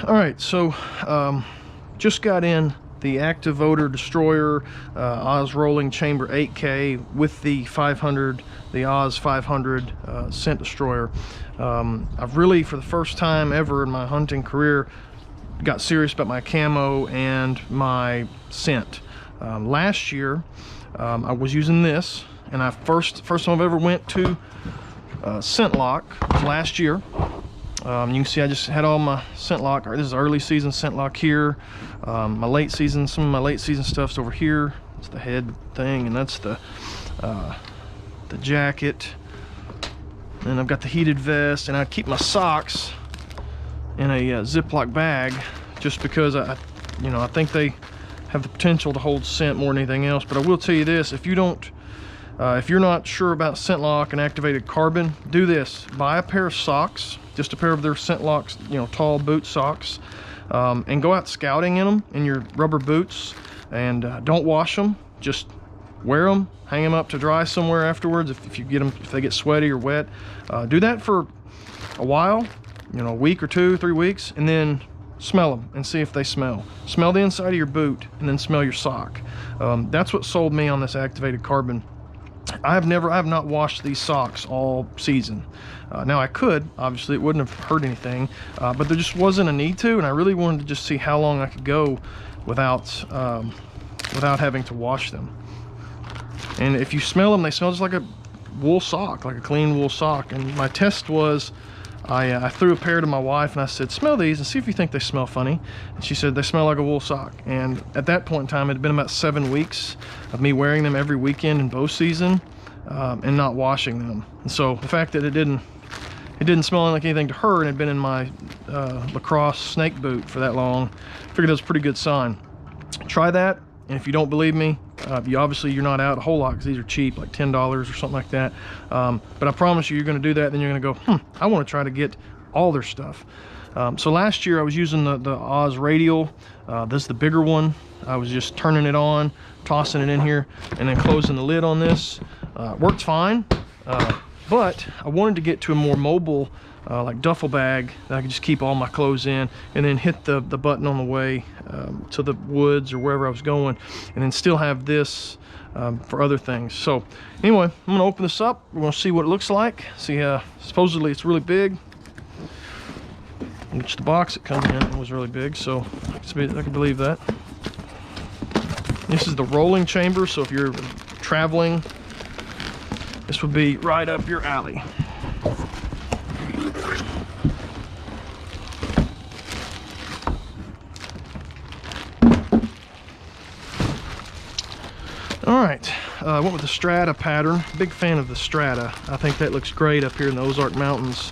All right, so just got in the active odor destroyer Oz rolling chamber 8K with the 500, the Oz 500 scent destroyer. I've really, for the first time ever in my hunting career, got serious about my camo and my scent. Last year I was using this, and I first time I've ever went to Scentlok was last year. You can see I just had all my Scentlok. This is early season Scentlok here. My late season, some of my late season stuff's over here. It's the head thing, and that's the jacket. And I've got the heated vest, and I keep my socks in a Ziploc bag, just because I think they have the potential to hold scent more than anything else. But I will tell you this: if you don't, if you're not sure about Scentlok and activated carbon, do this: buy a pair of socks, just a pair of their Scentlok, tall boot socks, and go out scouting in them in your rubber boots, and don't wash them. Just wear them, hang them up to dry somewhere afterwards. If you get them, if they get sweaty or wet, do that for a while, a week or 2, 3 weeks, and then smell them and see if they smell. Smell the inside of your boot, and then smell your sock. That's what sold me on this activated carbon. I have not washed these socks all season. Now I could, obviously it wouldn't have hurt anything, but there just wasn't a need to, and I really wanted to just see how long I could go without having to wash them. And if you smell them, they smell just like a wool sock, like a clean wool sock. And my test was, I threw a pair to my wife and I said, smell these and see if you think they smell funny. And she said, they smell like a wool sock. And at that point in time, it had been about 7 weeks of me wearing them every weekend in bow season, and not washing them. And so the fact that it didn't smell like anything to her, and had been in my lacrosse snake boot for that long, I figured that was a pretty good sign. Try that, and if you don't believe me, you're not out a whole lot, because these are cheap, like $10 or something like that. But I promise you're going to do that, then you're going to go, I want to try to get all their stuff. So last year I was using the Oz radial. This is the bigger one. I was just turning it on, tossing it in here, and then closing the lid on this. Worked fine, but I wanted to get to a more mobile like duffel bag that I could just keep all my clothes in, and then hit the button on the way to the woods or wherever I was going, and then still have this for other things. So anyway, I'm gonna open this up. We're gonna see what it looks like. See, supposedly it's really big, which the box it comes in was really big, so I can believe that. This is the rolling chamber, so if you're traveling, this would be right up your alley. All right, I went with the Strata pattern. Big fan of the Strata. I think that looks great up here in the Ozark Mountains.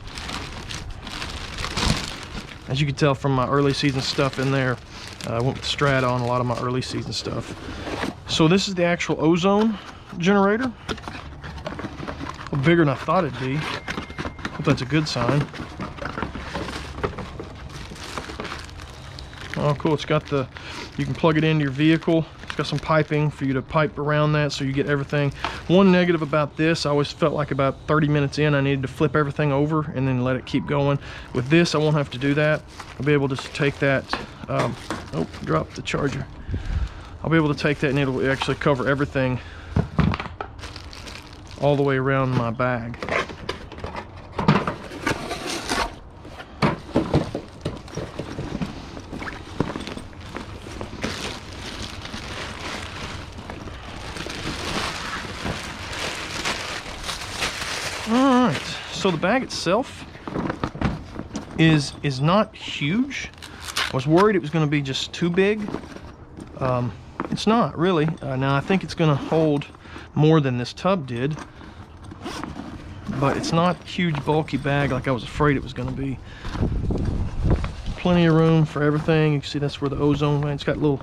As you can tell from my early season stuff in there, I went with Strata on a lot of my early season stuff. So this is the actual ozone generator. Bigger than I thought it'd be. Hope that's a good sign. Oh, cool. It's got you can plug it into your vehicle. It's got some piping for you to pipe around that, so you get everything. One negative about this, I always felt like about 30 minutes in, I needed to flip everything over and then let it keep going. With this, I won't have to do that. I'll be able to take that. Oh, dropped the charger. I'll be able to take that, and it'll actually cover everything all the way around my bag. All right, so the bag itself is not huge. I was worried it was going to be just too big. It's not really. Now I think it's going to hold more than this tub did, but it's not a huge bulky bag like I was afraid it was going to be. Plenty of room for everything. You can see that's where the ozone went. It's got little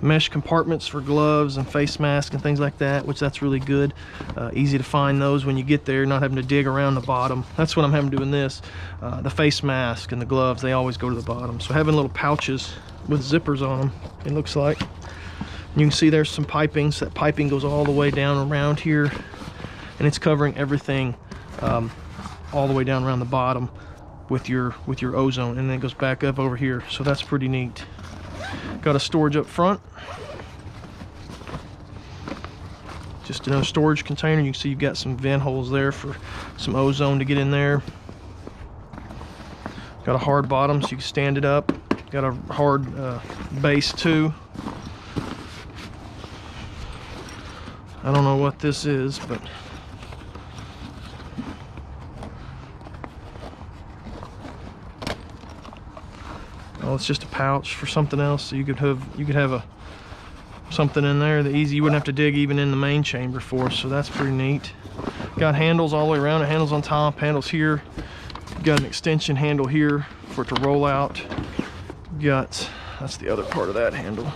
mesh compartments for gloves and face masks and things like that, which that's really good. Easy to find those when you get there, not having to dig around the bottom. That's what I'm having doing this. The face mask and the gloves, they always go to the bottom. So having little pouches with zippers on them, it looks like. You can see there's some piping, so that piping goes all the way down around here, and it's covering everything all the way down around the bottom. with your ozone, and then it goes back up over here. So that's pretty neat. Got a storage up front. Just another storage container. You can see you've got some vent holes there for some ozone to get in there. Got a hard bottom so you can stand it up. Got a hard base too. I don't know what this is, but oh, it's just a pouch for something else. So you could have something in there that you wouldn't have to dig even in the main chamber for. So that's pretty neat. Got handles all the way around. It handles on top, handles here. Got an extension handle here for it to roll out. That's the other part of that handle.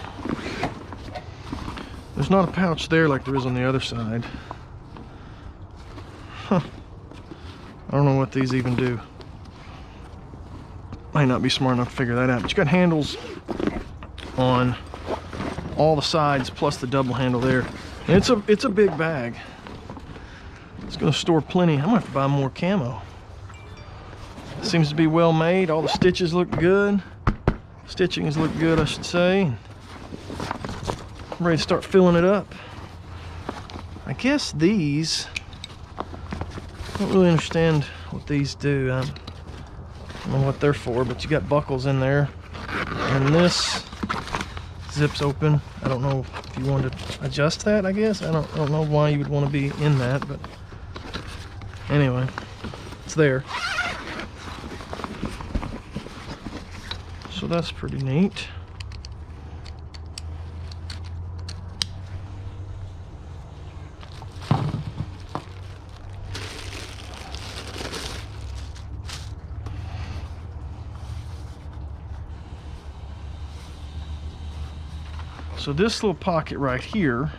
There's not a pouch there like there is on the other side. Huh. I don't know what these even do. Might not be smart enough to figure that out. But you got handles on all the sides plus the double handle there. And it's a big bag. It's gonna store plenty. I'm gonna have to buy more camo. Seems to be well made. All the stitches look good. Stitchings look good, I should say. I'm ready to start filling it up. I guess these, I don't really understand what these do. I don't know what they're for, but you got buckles in there. And this zips open. I don't know if you want to adjust that, I guess. I don't know why you would want to be in that, but anyway, it's there. So that's pretty neat. So this little pocket right here,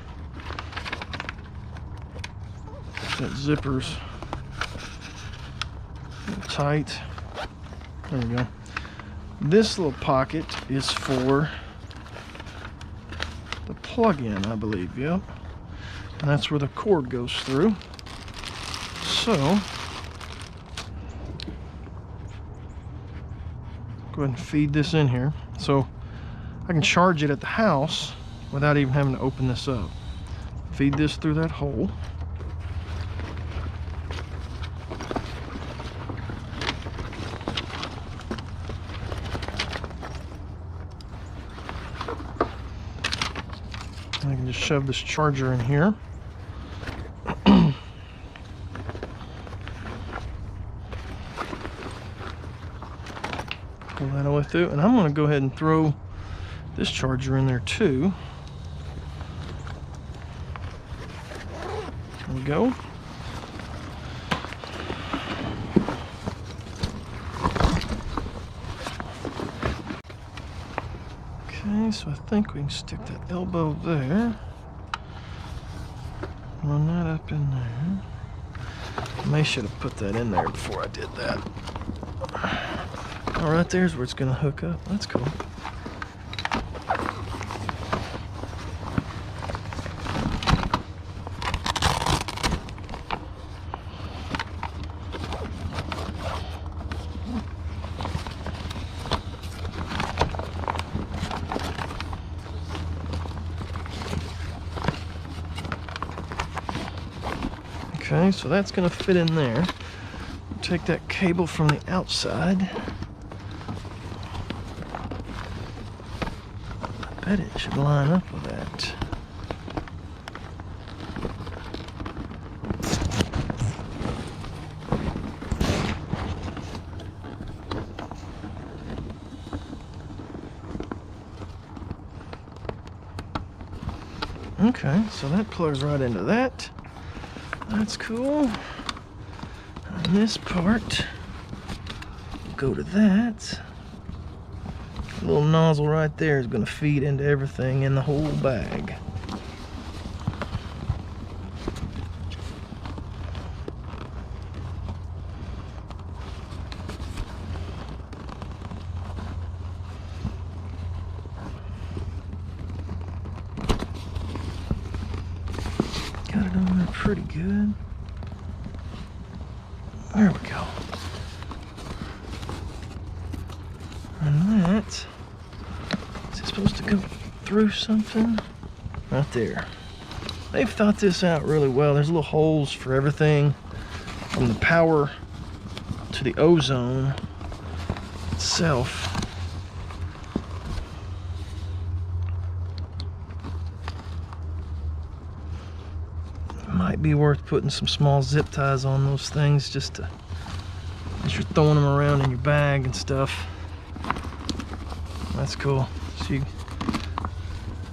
that zipper's a little tight. There we go. This little pocket is for the plug-in, I believe, yep. And that's where the cord goes through. So, go ahead and feed this in here. So, I can charge it at the house without even having to open this up. Feed this through that hole. I can just shove this charger in here. Pull that all the way through, and I'm going to go ahead and throw this charger in there too. There we go. Okay, so I think we can stick that elbow there. Run that up in there. I may should have put that in there before I did that. All right, there's where it's going to hook up. That's cool. Okay, so that's going to fit in there. Take that cable from the outside. I bet it should line up with that. Okay, so that plugs right into that. That's cool. And this part will go to that. The little nozzle right there is going to feed into everything in the whole bag. Got it on there pretty good. There we go. And that, is it supposed to come through something? Right there. They've thought this out really well. There's little holes for everything from the power to the ozone itself. Might be worth putting some small zip ties on those things just to, as you're throwing them around in your bag and stuff. That's cool. So you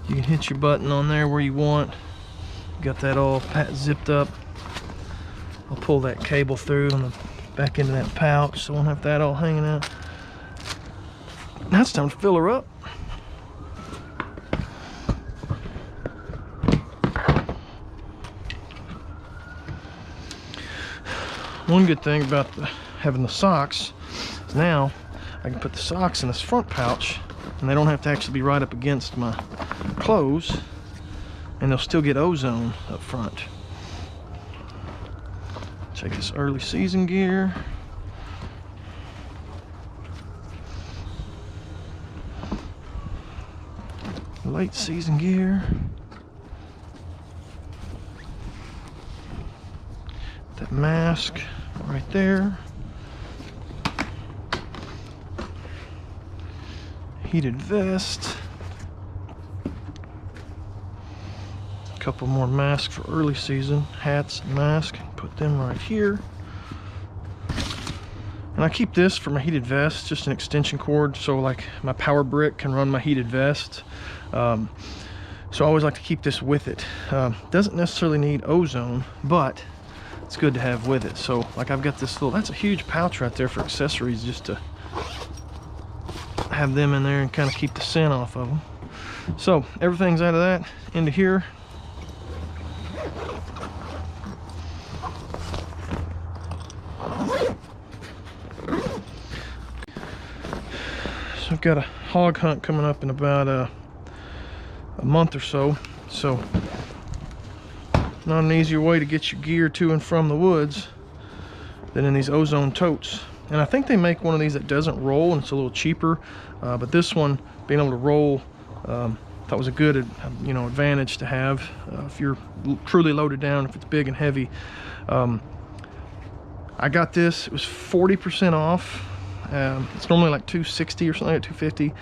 can hit your button on there where you want. Got that all zipped up. I'll pull that cable through and back into that pouch so I won't have that all hanging out. Now it's time to fill her up. One good thing about having the socks is now I can put the socks in this front pouch and they don't have to actually be right up against my clothes, and they'll still get ozone up front. Check this early season gear. Late season gear. That mask right there. Heated vest. A couple more masks for early season. Hats and masks. Put them right here. And I keep this for my heated vest, just an extension cord, so like my power brick can run my heated vest. So I always like to keep this with it. Doesn't necessarily need ozone, but it's good to have with it. So like I've got this little, that's a huge pouch right there for accessories, just to have them in there and kind of keep the scent off of them. So everything's out of that into here. So I've got a hog hunt coming up in about a month or so. So not an easier way to get your gear to and from the woods than in these ozone totes. And I think they make one of these that doesn't roll, and it's a little cheaper. But this one, being able to roll, thought was a good, advantage to have if you're truly loaded down, if it's big and heavy. I got this, it was 40% off. It's normally like $260 or something, like $250.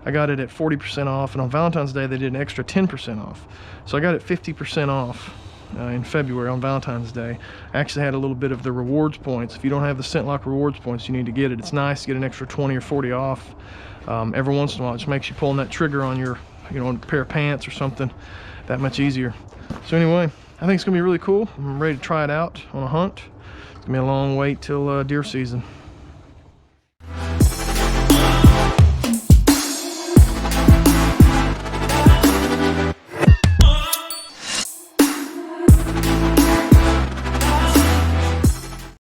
I got it at 40% off, and on Valentine's Day they did an extra 10% off. So I got it 50% off in February on Valentine's Day. I actually had a little bit of the rewards points. If you don't have the Scentlok rewards points, you need to get it. It's nice to get an extra 20 or 40 off. Every once in a while, it just makes you pulling that trigger on your, on a pair of pants or something that much easier. So anyway, I think it's gonna be really cool. I'm ready to try it out on a hunt. It's gonna be a long wait till deer season.